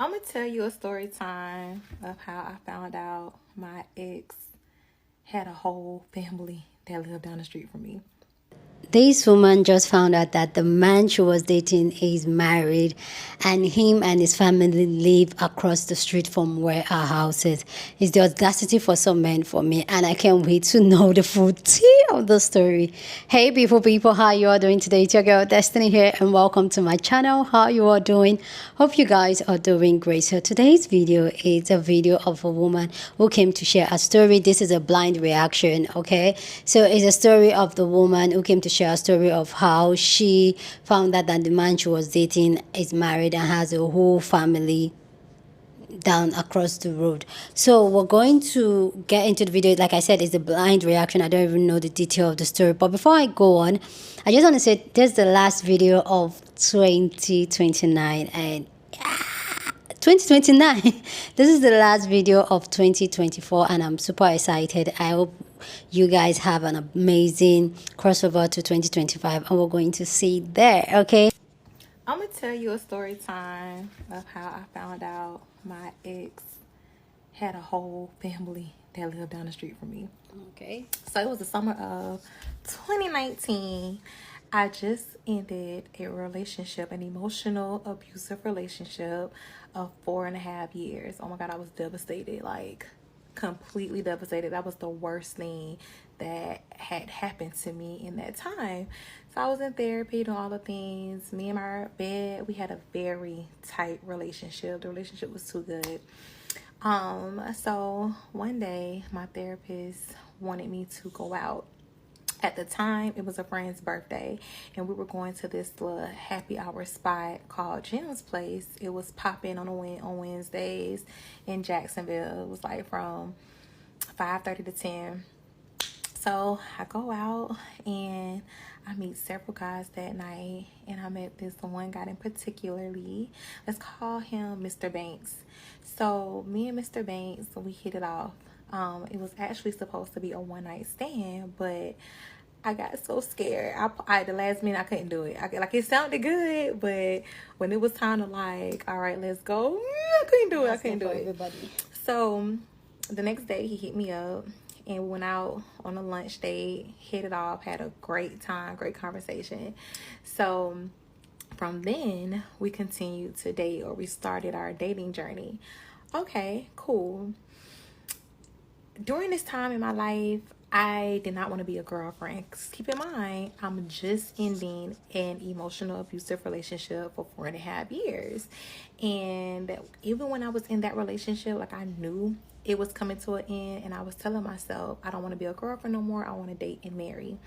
I'm gonna tell you a story time of how I found out my ex had a whole family that lived down the street from me. This woman just found out that the man she was dating is married, and him and his family live across the street from where our house is. It's the audacity for some men for me, and I can't wait to know the full tea of the story. Hey beautiful people, how you all doing today? It's your girl Destiny here, and welcome to my channel. How you all doing? Hope you guys are doing great. So today's video is a video of a woman who came to share a story. This is a blind reaction, okay? So it's a story of the woman who came to share a story of how she found out that the man she was dating is married and has a whole family down across the road. So we're going to get into the video. Like I said, it's a blind reaction. I don't even know the detail of the story. But before I go on, I just want to say this is the last video of 2029 and 2029. This is the last video of 2024 and I'm super excited. I hope you guys have an amazing crossover to 2025 and we're going to see there, okay? I'm gonna tell you a story time of how I found out my ex had a whole family that lived down the street from me. Okay. So it was the summer of 2019. I just ended a relationship, an emotional, abusive relationship of 4.5 years. Oh my God, I was devastated, like completely devastated. That was the worst thing that had happened to me in that time. So I was in therapy, doing all the things. Me and my bed, we had a very tight relationship. The relationship was too good. So one day my therapist wanted me to go out. At the time, it was a friend's birthday, and we were going to this little happy hour spot called Jim's Place. It was popping on Wednesdays in Jacksonville. It was like from 5:30 to 10. So I go out and I meet several guys that night, and I met this one guy in particularly. Let's call him Mr. Banks. So me and Mr. Banks, we hit it off. It was actually supposed to be a one-night stand, but I got so scared. I the last minute I couldn't do it. Like it sounded good, but when it was time to like, all right, let's go, I couldn't do it. I couldn't do it. Everybody. So the next day he hit me up and we went out on a lunch date, hit it off, had a great time, great conversation. So from then we continued to date, or we started our dating journey. Okay, cool. During this time in my life, I did not want to be a girlfriend. 'Cause keep in mind, I'm just ending an emotional abusive relationship for 4.5 years. And even when I was in that relationship, like I knew it was coming to an end, and I was telling myself, I don't want to be a girlfriend no more. I want to date and marry.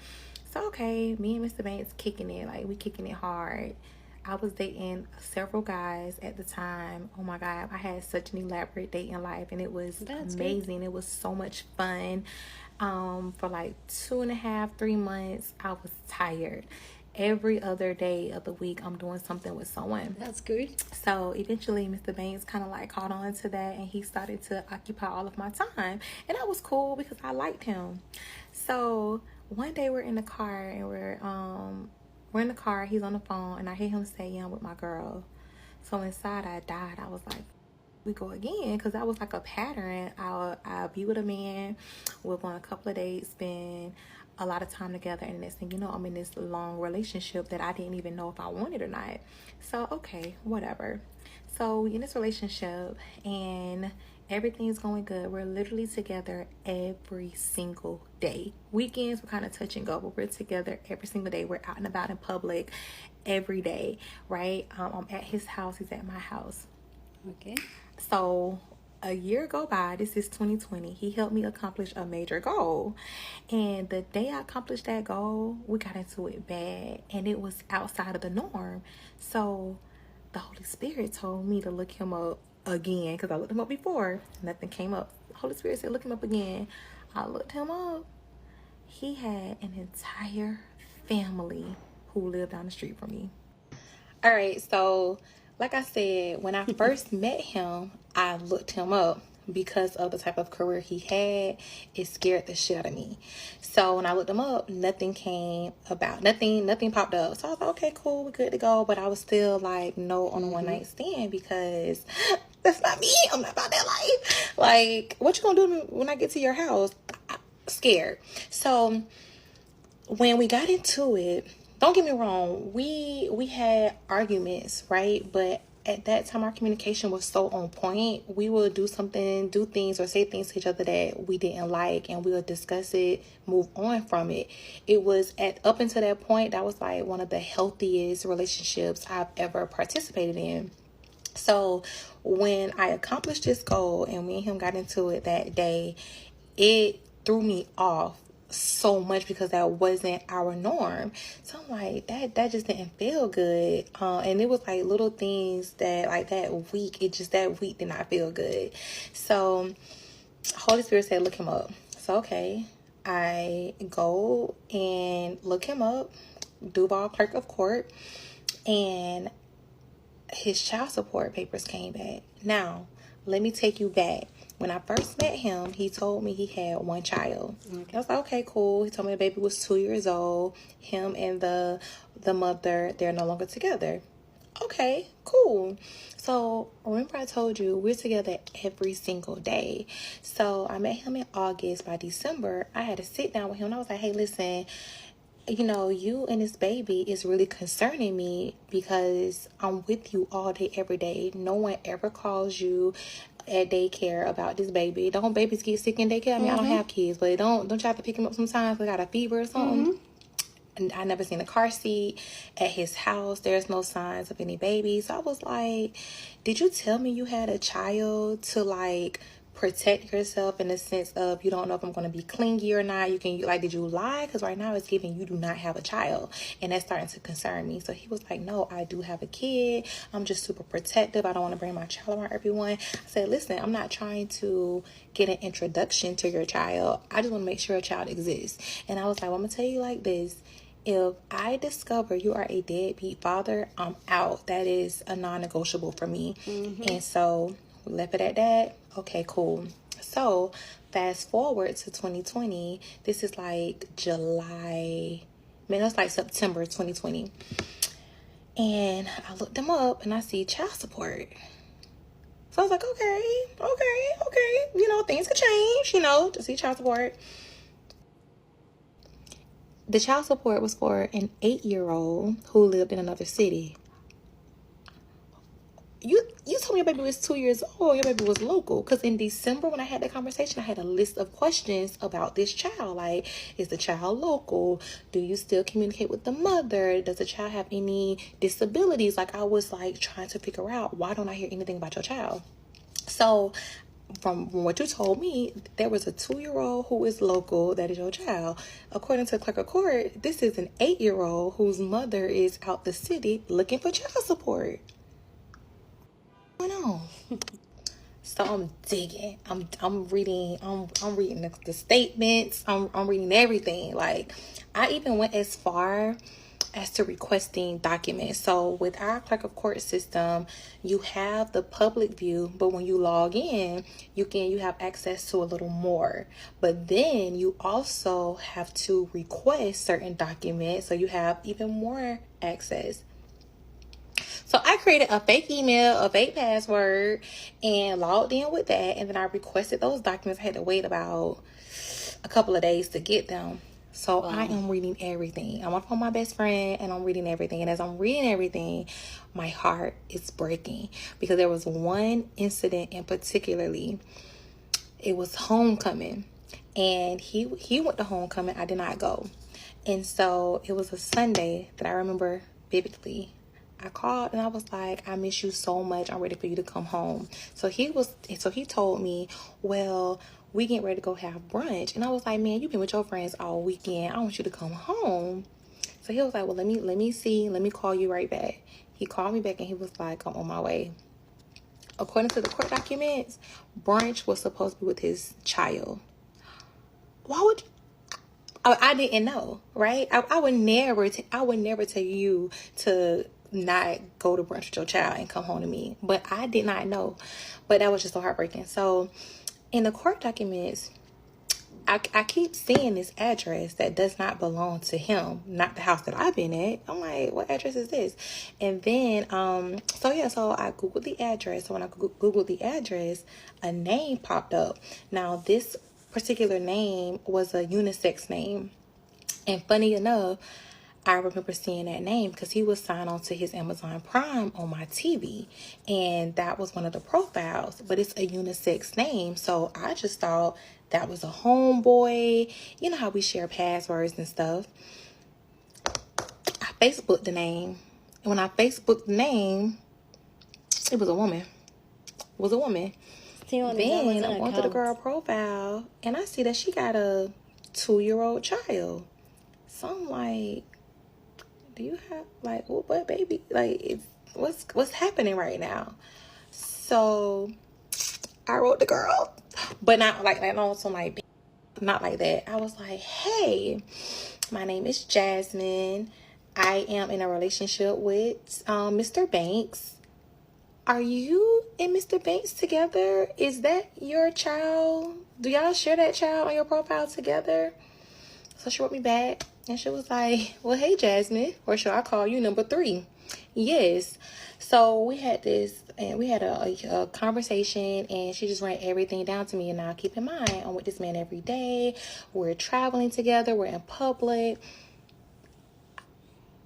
So okay, me and Mr. Banks kicking it, like we kicking it hard. I was dating several guys at the time. Oh my God, I had such an elaborate dating life, and it was amazing. Good. It was so much fun. For like 2.5, 3 months, I was tired. Every other day of the week, I'm doing something with someone. That's good. So eventually, Mr. Banks kind of like caught on to that, and he started to occupy all of my time. And that was cool because I liked him. So one day we're in the car, and we're in the car, he's on the phone, and I hear him say, yeah, I'm with my girl. So inside I died. I was like, we go again, because that was like a pattern. I'll be with a man, we'll go on a couple of dates, spend a lot of time together, and next thing you know, I'm in this long relationship that I didn't even know if I wanted or not. So okay, whatever. So we in this relationship, and everything's going good. We're literally together every single day. Weekends, we're kind of touch and go, but we're together every single day. We're out and about in public every day, right? I'm at his house, he's at my house. Okay. So a year go by, this is 2020, he helped me accomplish a major goal. And the day I accomplished that goal, we got into it bad, and it was outside of the norm. So the Holy Spirit told me to look him up again, because I looked him up before, nothing came up. The Holy Spirit said look him up again. I looked him up. He had an entire family who lived down the street from me. All right, so like I said, when I first met him, I looked him up. because of the type of career he had, it scared the shit out of me. So when I looked him up, nothing popped up. So I was like, okay, cool, we're good to go. But I was still like, no on a one night stand, because that's not me. I'm not about that life. Like, what you gonna do when I get to your house? I'm scared. So when we got into it, don't get me wrong, we had arguments, right? But at that time, our communication was so on point. We would do things or say things to each other that we didn't like, and we would discuss it, move on from it. It was up until that point, that was like one of the healthiest relationships I've ever participated in. So when I accomplished this goal and me and him got into it that day, it threw me off so much, because that wasn't our norm. So I'm like, that just didn't feel good. And it was like little things that, like, that week did not feel good. So Holy Spirit said, look him up. So okay, I go and look him up, Duval Clerk of Court, and his child support papers came back. Now, let me take you back. When I first met him, he told me he had one child. I was like, okay, cool. He told me the baby was 2 years old. Him and the mother, they're no longer together. Okay, cool. So remember I told you we're together every single day. So I met him in August. By December, I had to sit down with him and I was like, hey, listen, you and this baby is really concerning me, because I'm with you all day, every day. No one ever calls you at daycare about this baby. Don't babies get sick in daycare? I mean, I don't have kids, but don't you have to pick him up sometimes? They got a fever or something? And I never seen a car seat at his house. There's no signs of any babies. So I was like, did you tell me you had a child to, like, protect yourself, in the sense of you don't know if I'm going to be clingy or not? Did you lie? Because right now it's giving you do not have a child, and that's starting to concern me. So he was like, no, I do have a kid. I'm just super protective. I don't want to bring my child around everyone. I said, listen, I'm not trying to get an introduction to your child. I just want to make sure a child exists. And I was like, well, I'm going to tell you like this. If I discover you are a deadbeat father, I'm out. That is a non-negotiable for me. And so we left it at that. Okay, cool. So fast forward to 2020. This is like that's like September 2020. And I looked them up and I see child support. So I was like, okay. Things could change, to see child support. The child support was for an 8-year-old who lived in another city. You told me your baby was 2 years old. Your baby was local. Because in December, when I had that conversation, I had a list of questions about this child. Like, is the child local? Do you still communicate with the mother? Does the child have any disabilities? Like, I was like trying to figure out, why don't I hear anything about your child? So from what you told me, there was a 2-year-old who is local, that is your child. According to the clerk of court, this is an 8-year-old whose mother is out the city looking for child support. What's going on? So I'm digging. I'm reading. I'm reading the statements. I'm reading everything. Like, I even went as far as to requesting documents. So with our clerk of court system, you have the public view, but when you log in, you have access to a little more. But then you also have to request certain documents, so you have even more access. So I created a fake email, a fake password, and logged in with that. And then I requested those documents. I had to wait about a couple of days to get them. So wow. I am reading everything. I'm on my best friend and I'm reading everything. And as I'm reading everything, my heart is breaking, because there was one incident in particularly. It was homecoming, and he went to homecoming. I did not go. And so it was a Sunday that I remember vividly. I called and I was like, I miss you so much. I'm ready for you to come home. So he told me, well, we getting ready to go have brunch. And I was like, man, you've been with your friends all weekend. I want you to come home. So he was like, well, let me see. Let me call you right back. He called me back and he was like, I'm on my way. According to the court documents, brunch was supposed to be with his child. Why would I didn't know, right? I would never tell you to not go to brunch with your child and come home to me. But I did not know. But that was just so heartbreaking. So in the court documents, I keep seeing this address that does not belong to him, not the house that I've been at. I'm like, what address is this? And then, so I Googled the address. So when I Googled the address, a name popped up. Now, this particular name was a unisex name. And funny enough, I remember seeing that name because he was signed on to his Amazon Prime on my TV. And that was one of the profiles. But it's a unisex name. So I just thought that was a homeboy. You know how we share passwords and stuff. I Facebooked the name. And when I Facebooked the name, it was a woman. Then I went to the girl profile. And I see that she got a 2-year-old child. So I'm like, do you have, like, what baby? Like, what's happening right now? So I wrote the girl, but not like that. Also, like, not like that. I was like, hey, my name is Jasmine. I am in a relationship with Mr. Banks. Are you and Mr. Banks together? Is that your child? Do y'all share that child on your profile together? So she wrote me back and she was like, well, hey, Jasmine, or should I call you number 3? Yes. So we had this, and we had a conversation, and she just ran everything down to me. And now keep in mind, I'm with this man every day. We're traveling together. We're in public.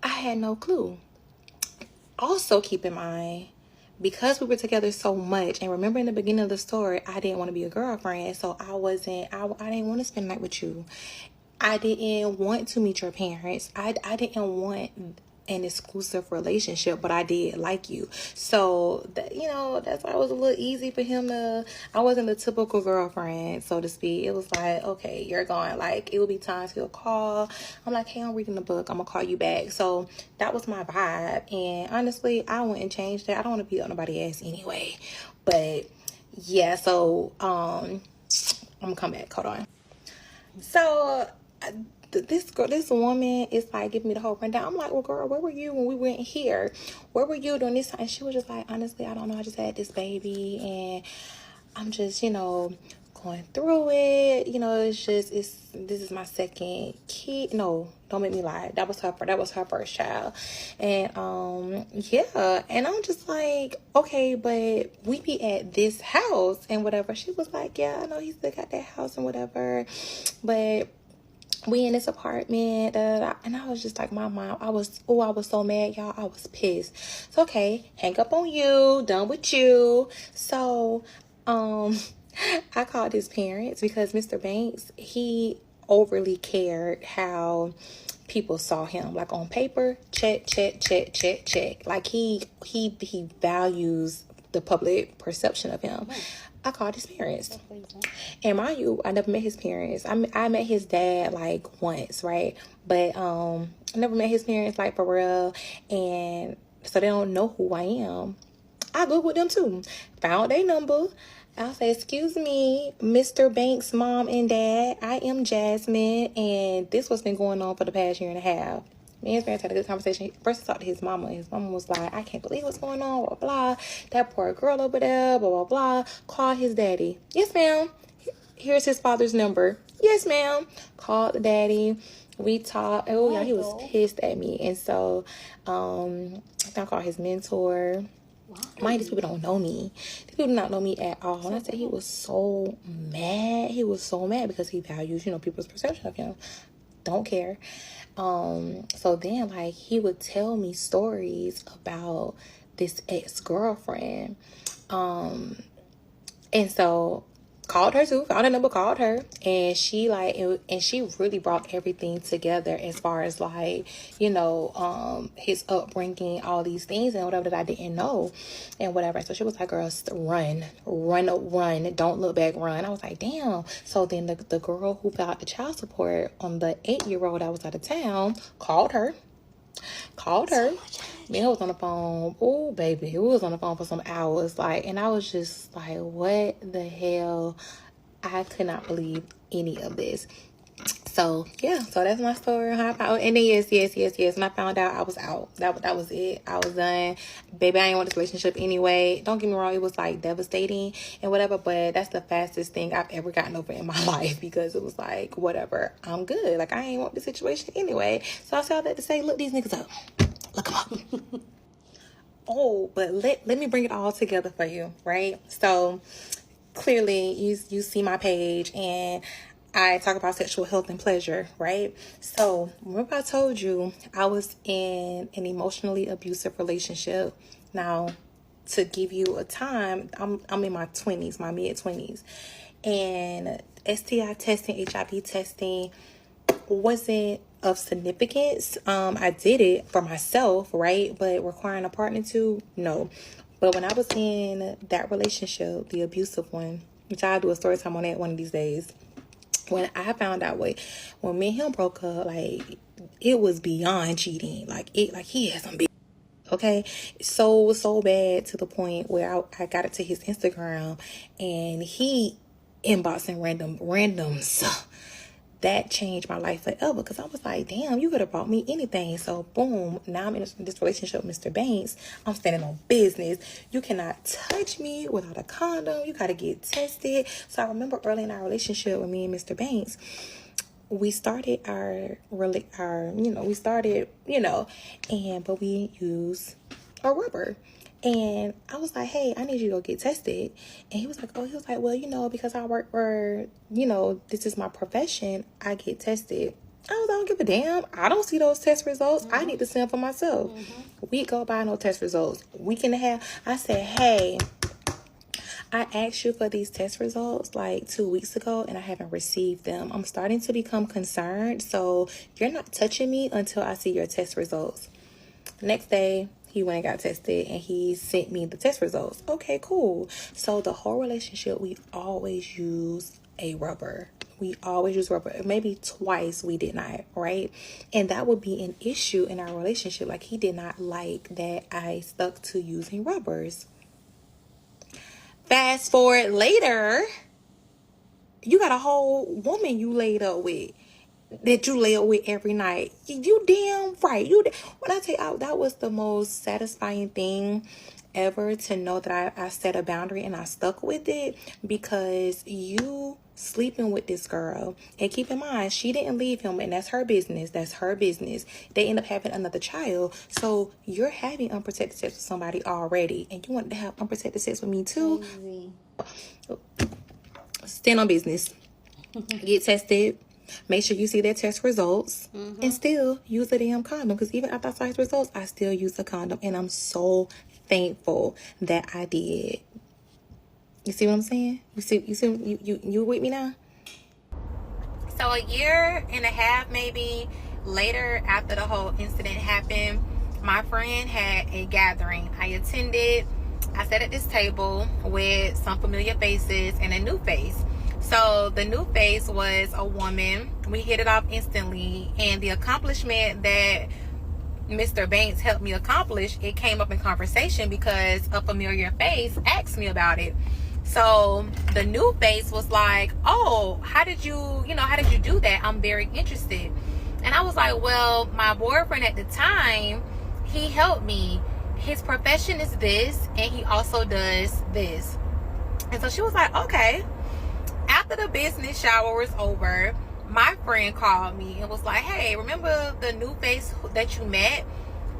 I had no clue. Also keep in mind, because we were together so much, and remember in the beginning of the story, I didn't want to be a girlfriend. So I didn't want to spend the night with you. I didn't want to meet your parents. I didn't want an exclusive relationship, but I did like you. So that, that's why it was a little easy for him I wasn't the typical girlfriend, so to speak. It was like, okay, you're going, like, it would be times he'll call. I'm like, hey, I'm reading the book. I'm gonna call you back. So that was my vibe. And honestly, I wouldn't change that. I don't want to be on nobody's ass anyway. But yeah, so I'm gonna come back. Hold on. So this woman is like giving me the whole rundown. I'm like, well, girl, where were you when we went here? Where were you during this time? And she was just like, honestly, I don't know. I just had this baby and I'm just, going through it. This is my second kid. No, don't make me lie. That was her first child. And yeah, and I'm just like, okay, but we be at this house and whatever. She was like, yeah, I know he still got that house and whatever, but we in this apartment, and I was just like, my mom, I was so mad, y'all. I was pissed. So, okay, hang up on you, done with you. So, I called his parents because Mr. Banks, he overly cared how people saw him. Like on paper, check. Like he values the public perception of him. I called his parents. And mind you, I never met his parents. I met his dad like once, right? But I never met his parents like for real. And so they don't know who I am. I Googled them too. Found their number. I'll say, excuse me, Mr. Banks' mom and dad. I am Jasmine. And this what's been going on for the past year and a half. Me and his parents had a good conversation. First, I talked to his mama. His mama was like, I can't believe what's going on, blah, blah. That poor girl over there, blah, blah, blah. Call his daddy. Yes, ma'am. Here's his father's number. Yes, ma'am. Called the daddy. We talked. Oh, yeah, he was pissed at me. And so, I called his mentor. Mind, these people don't know me. These people do not know me at all. And I said he was so mad. He was so mad because he values, people's perception of him. Don't care. So then, like, he would tell me stories about this ex-girlfriend. And so called her too, found a number, called her, and she really brought everything together as far as like, his upbringing, all these things and whatever that I didn't know and whatever. So she was like, girl, run, don't look back, run. I was like, damn. So then the girl who filled out the child support on the 8-year-old that was out of town called her. Man, I was on the phone. Oh, baby, we was on the phone for some hours. Like, and I was just like, what the hell? I could not believe any of this. So yeah, so that's my story on how I found. And then yes. When I found out, I was out. That was it. I was done, baby. I ain't want this relationship anyway. Don't get me wrong, it was like devastating and whatever. But that's the fastest thing I've ever gotten over in my life, because it was like, whatever, I'm good. Like, I ain't want the situation anyway. So I said all that to say, look these niggas up, look them up. Oh, but let me bring it all together for you, right? So clearly you see my page, and I talk about sexual health and pleasure, right? So remember I told you I was in an emotionally abusive relationship. Now, to give you a time, I'm in my 20s, my mid-20s. And STI testing, HIV testing wasn't of significance. I did it for myself, right? But requiring a partner to, no. But when I was in that relationship, the abusive one, which I'll do a story time on that one of these days, when I found out when me and him broke up, like, it was beyond cheating. Like he had some big, okay, so bad, to the point where I got it to his Instagram, and he inboxing randoms. That changed my life forever, because I was like, damn, you could have bought me anything. So boom, now I'm in this relationship with Mr. Banks. I'm standing on business. You cannot touch me without a condom. You got to get tested. So I remember early in our relationship with me and Mr. Banks, we started but we use a rubber. And I was like, hey, I need you to go get tested. And he was like, well, because I work for, this is my profession, I get tested. I don't give a damn. I don't see those test results. I need to see them for myself. We go by no test results. I said, hey, I asked you for these test results like 2 weeks ago, and I haven't received them. I'm starting to become concerned. So you're not touching me until I see your test results. Next day, he went and got tested, and he sent me the test results. Okay, cool. So the whole relationship, we always use a rubber. We always use rubber. Maybe twice we did not, right? And that would be an issue in our relationship. Like, he did not like that I stuck to using rubbers. Fast forward later, you got a whole woman you laid up with, that you lay up with every night. You damn right. When I tell you, that was the most satisfying thing ever, to know that I set a boundary and I stuck with it, because you sleeping with this girl, and keep in mind, she didn't leave him, and that's her business. They end up having another child. So you're having unprotected sex with somebody already, and you want to have unprotected sex with me too. Crazy. Stand on business. Get tested. Make sure you see their test results, and still use a damn condom. Because even after I saw his results, I still use a condom, and I'm so thankful that I did. You see what I'm saying? You with me now? So a year and a half maybe later, after the whole incident happened, my friend had a gathering. I attended. I sat at this table with some familiar faces and a new face. So the new face was a woman. We hit it off instantly, and the accomplishment that Mr. Banks helped me accomplish, it came up in conversation because a familiar face asked me about it. So the new face was like, oh, how did you do that? I'm very interested. And I was like, well, my boyfriend at the time, he helped me. His profession is this, and he also does this. And so she was like, okay. After the business shower was over, my friend called me and was like, hey, remember the new face that you met?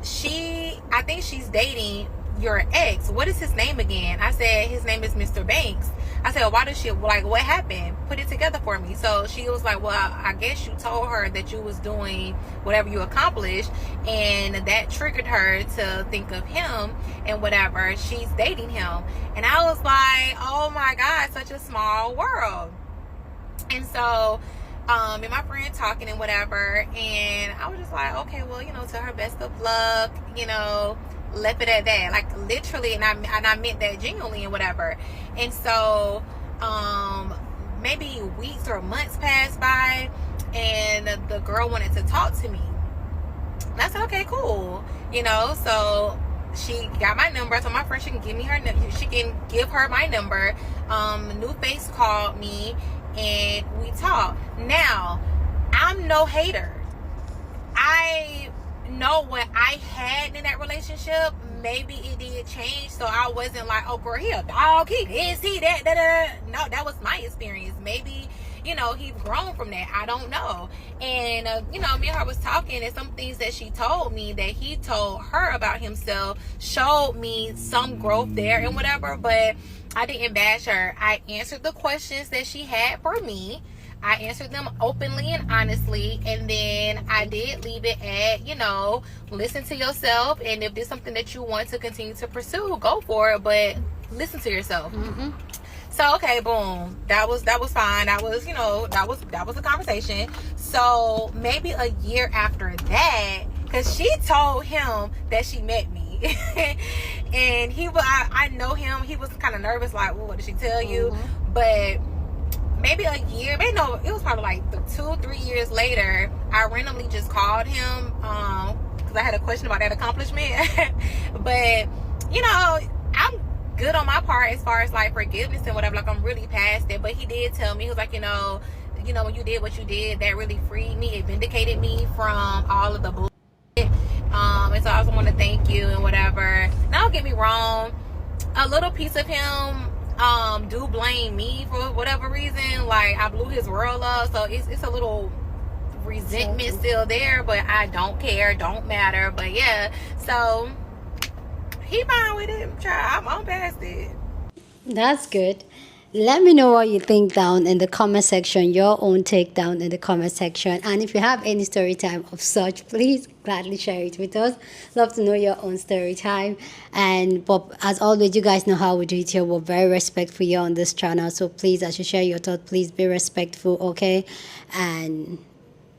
I think she's dating your ex. What is his name again? I said, his name is Mr. Banks. I said, why does she, what happened? Put it together for me. So she was like, well, I guess you told her that you was doing whatever you accomplished, and that triggered her to think of him and whatever. She's dating him. And I was like, oh my God, such a small world. And so, and my friend talking and whatever, and I was just like, okay, well, to her, best of luck, left it at that, like literally, and I meant that genuinely and whatever. And so maybe weeks or months passed by, and the girl wanted to talk to me, and I said, okay, cool, so she got my number. So my friend, she can give her my number. New face called me, and we talked. Now, I'm no hater. I know what I had in that relationship, maybe it did change, so I wasn't like, oh girl, he a dog, he this, he that, da, da. No, that was my experience. Maybe, he's grown from that. I don't know. And me and her was talking, and some things that she told me that he told her about himself showed me some growth there and whatever. But I didn't bash her. I answered the questions that she had for me. I answered them openly and honestly, and then I did leave it at, listen to yourself, and if there's something that you want to continue to pursue, go for it, but listen to yourself. So okay, boom, that was fine. That was, that was a conversation. So maybe a year after that, because she told him that she met me. And I know him, he was kind of nervous, like, well, what did she tell you? But maybe a year, maybe no, it was probably like 2-3 years later, I randomly just called him because I had a question about that accomplishment. But I'm good on my part as far as like forgiveness and whatever, like I'm really past it. But he did tell me, he was like, when you did what you did, that really freed me, it vindicated me from all of the bullshit. And so I also want to thank you and whatever. Now don't get me wrong, a little piece of him do blame me for whatever reason. Like, I blew his world up, so it's a little resentment still there, but I don't care, don't matter. But yeah, so he fine with it. I'm past it. That's good. Let me know what you think down in the comment section, your own take down in the comment section. And if you have any story time of such, please gladly share it with us. Love to know your own story time. But as always, you guys know how we do it here. We're very respectful here on this channel. So please, as you share your thoughts, please be respectful, okay? And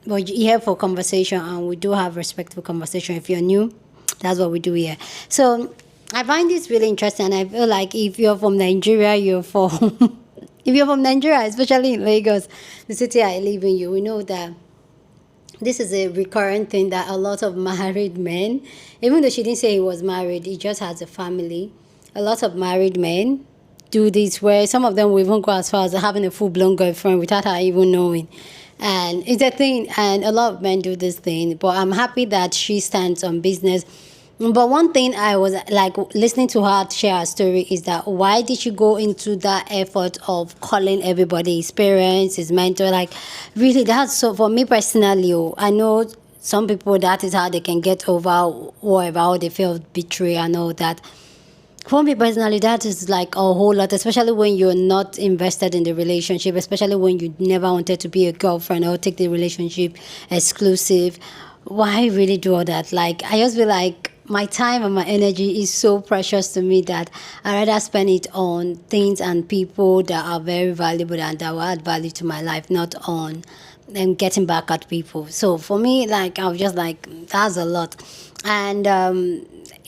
we're here for conversation, and we do have respectful conversation. If you're new, that's what we do here. So I find this really interesting. I feel like if you're from Nigeria, if you're from Nigeria, especially in Lagos, the city I live in, you will know that this is a recurrent thing that a lot of married men, even though she didn't say he was married, he just has a family. A lot of married men do this, where some of them will even go as far as having a full-blown girlfriend without her even knowing. And it's a thing, and a lot of men do this thing. But I'm happy that she stands on business. But one thing I was like listening to her share her story is that why did she go into that effort of calling everybody his parents, his mentor? Like, really, that's so, for me personally, I know some people, that is how they can get over whatever, how they feel betrayed and all that. For me personally, that is like a whole lot, especially when you're not invested in the relationship, especially when you never wanted to be a girlfriend or take the relationship exclusive. Why really do all that? Like, I just feel like my time and my energy is so precious to me that I rather spend it on things and people that are very valuable and that will add value to my life, not on getting back at people. So for me, like, I was just like, that's a lot. And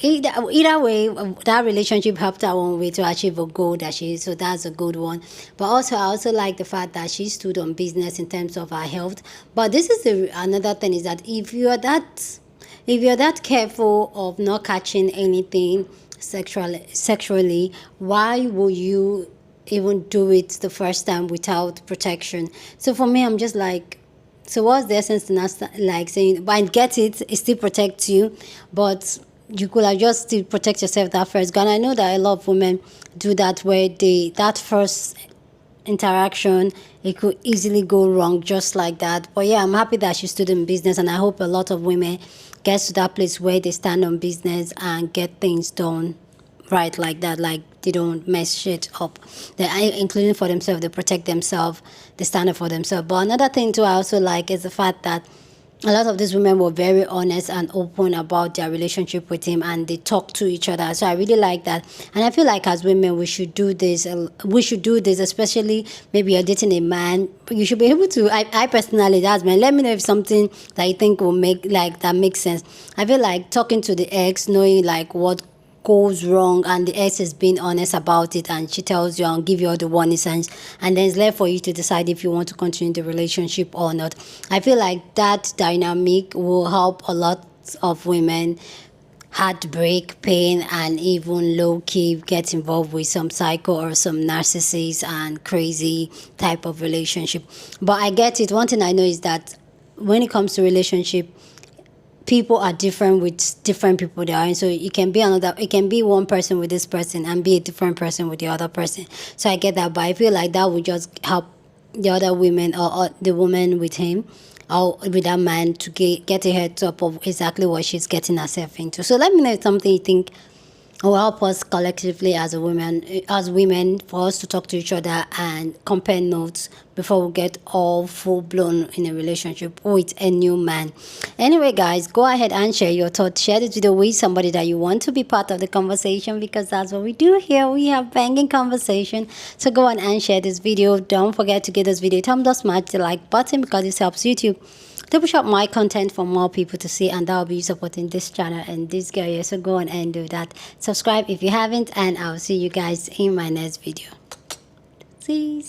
either way, that relationship helped her one way to achieve a goal that so that's a good one. But also, I also like the fact that she stood on business in terms of her health. But this is another thing, is that if you're that careful of not catching anything sexually, why will you even do it the first time without protection? So for me, I'm just like, so what's the essence in us like saying, but I get it, it still protects you, but you could have just still protect yourself that first. And I know that a lot of women do that, where that first interaction, it could easily go wrong just like that. But yeah, I'm happy that she stood in business, and I hope a lot of women get to that place where they stand on business and get things done right like that, like they don't mess shit up, including for themselves. They protect themselves, they stand up for themselves. But another thing too I also like is the fact that a lot of these women were very honest and open about their relationship with him, and they talk to each other. So I really like that. And I feel like as women, we should do this. Especially maybe you're dating a man. You should be able to, I personally, that's man, let me know if something that you think will that makes sense. I feel like talking to the ex, knowing like what goes wrong, and the ex is being honest about it, and she tells you and give you all the warning signs, and then it's left for you to decide if you want to continue the relationship or not. I feel like that dynamic will help a lot of women heartbreak, pain, and even low-key get involved with some psycho or some narcissist and crazy type of relationship. But I get it. One thing I know is that when it comes to relationship, people are different with different people they are, and so it can be one person with this person and be a different person with the other person. So I get that, but I feel like that would just help the other women, or the woman with him or with that man, to get a heads up of exactly what she's getting herself into. So let me know if something you think will help us collectively as women, for us to talk to each other and compare notes before we get all full blown in a relationship with a new man. Anyway, guys, go ahead and share your thoughts. Share this video with somebody that you want to be part of the conversation, because that's what we do here. We have banging conversation. So go on and share this video. Don't forget to give this video a thumbs up, smash the like button, because this helps YouTube to push up my content for more people to see, and that will be supporting this channel and this girl here. So go on and do that. Subscribe if you haven't, and I'll see you guys in my next video. See you.